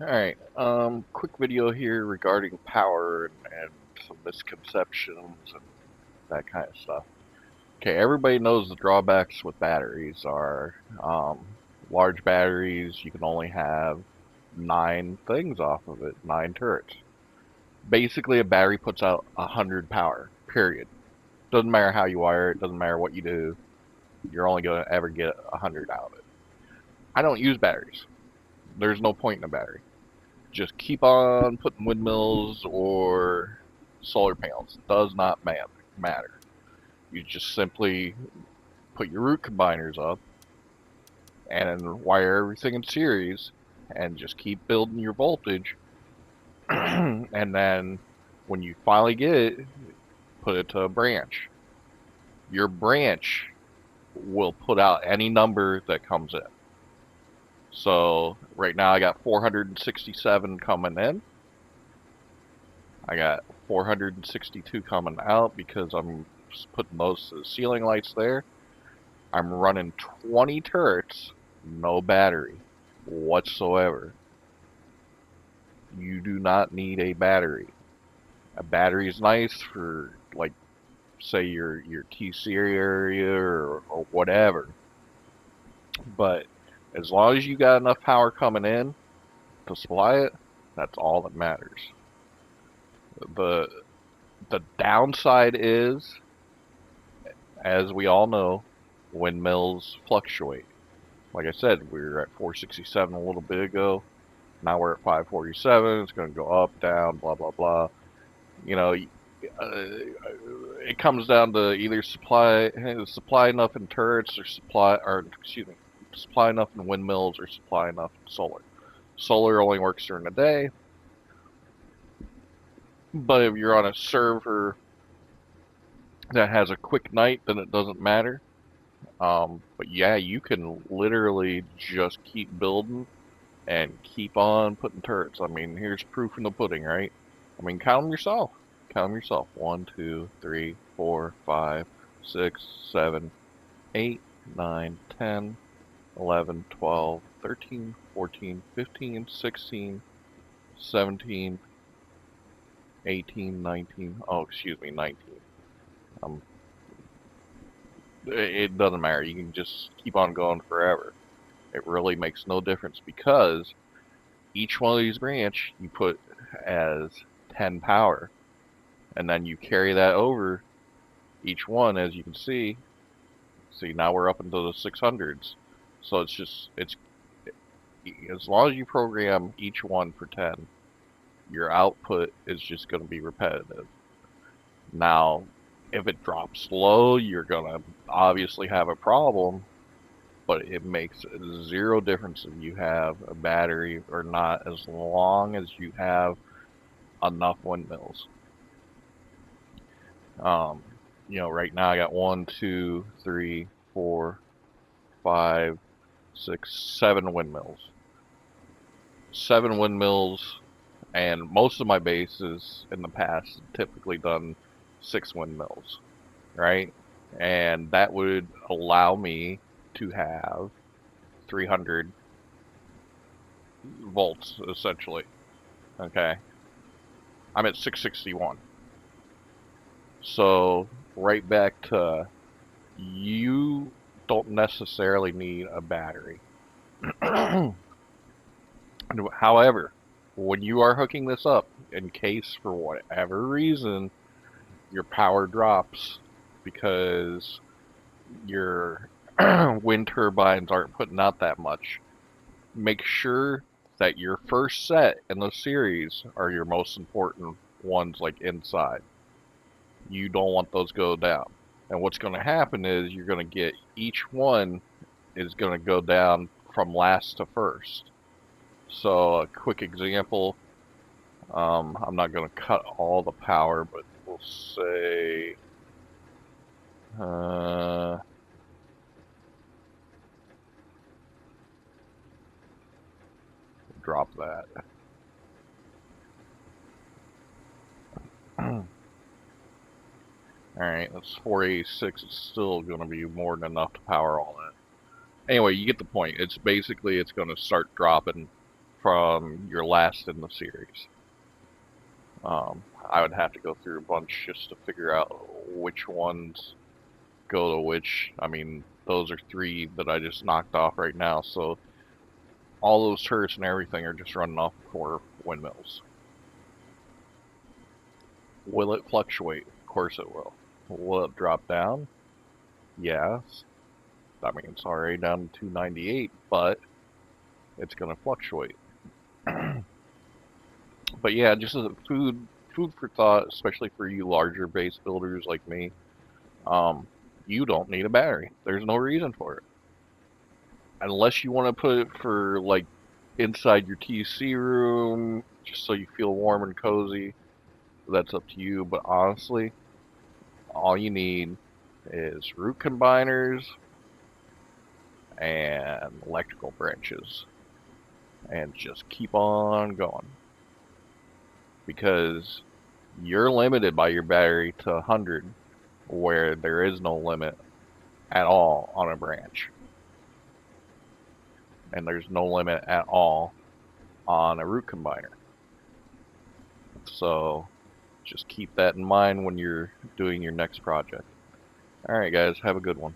Alright, quick video here regarding power and some misconceptions and that kind of stuff. Okay, everybody knows the drawbacks with batteries are large batteries, you can only have 9 things off of it, 9 turrets. Basically, a battery puts out 100 power, period. Doesn't matter how you wire it, doesn't matter what you do, you're only going to ever get 100 out of it. I don't use batteries. There's no point in a battery. Just keep on putting windmills or solar panels. Does not matter. You just simply put your root combiners up and wire everything in series and just keep building your voltage. And then when you finally get it, put it to a branch. Your branch will put out any number that comes in. So right now I got 467 coming in. I got 462 coming out because I'm just putting those ceiling lights there. I'm running 20 turrets, no battery whatsoever. You do not need a battery. A battery is nice for, like, say your TC area or whatever. But as long as you got enough power coming in to supply it, that's all that matters. The the downside is, as we all know, windmills fluctuate. Like I said, we were at 467 a little bit ago. Now we're at 547. It's going to go up, down, blah, blah, blah. You know, it comes down to either supply enough in turrets or excuse me, supply enough in windmills or supply enough in solar. Solar only works during the day, but if you're on a server that has a quick night, then it doesn't matter. But yeah, you can literally just keep building and keep on putting turrets. I mean, here's proof in the pudding, right? I mean, count them yourself. Count them yourself. 1, 2, 3, 4, 5, 6, 7, 8, 9, 10, 11, 12, 13, 14, 15, 16, 17, 18, 19. Oh, excuse me, 19. Um, it doesn't matter. You can just keep on going forever. It really makes no difference because each one of these branch you put as 10 power, and then you carry that over each one, as you can see. See, now we're up into the 600s. So it's as long as you program each one for 10, your output is just going to be repetitive. Now, if it drops low, you're going to obviously have a problem, but it makes zero difference if you have a battery or not, as long as you have enough windmills. Um, right now I got 1, 2, 3, 4, 5, 6, 7 windmills. 7 windmills, and most of my bases in the past typically done 6 windmills, right? And that would allow me to have 300 volts essentially. Okay, I'm at 661. So right back to, you don't necessarily need a battery. However, when you are hooking this up, in case for whatever reason your power drops because your wind turbines aren't putting out that much, make sure that your first set in the series are your most important ones, like inside. You don't want those go down. And what's going to happen is you're going to get each one is going to go down from last to first. So a quick example, I'm not going to cut all the power, but we'll say uh, drop that. Alright, that's 486. It's still going to be more than enough to power all that. Anyway, you get the point. It's basically, it's going to start dropping from your last in the series. I would have to go through a bunch just to figure out which ones go to which. I mean, those are 3 that I just knocked off right now, so all those turrets and everything are just running off of 4 windmills. Will it fluctuate? Of course it will. Will it drop down? Yes. I mean, it's already down to 298, but it's going to fluctuate. But yeah, just as a food for thought, especially for you larger base builders like me. You don't need a battery. There's no reason for it. Unless you want to put it for like inside your TC room, just so you feel warm and cozy. That's up to you. But honestly, all you need is root combiners and electrical branches. And just keep on going. Because you're limited by your battery to 100, where there is no limit at all on a branch. And there's no limit at all on a root combiner. So just keep that in mind when you're doing your next project. Alright guys, have a good one.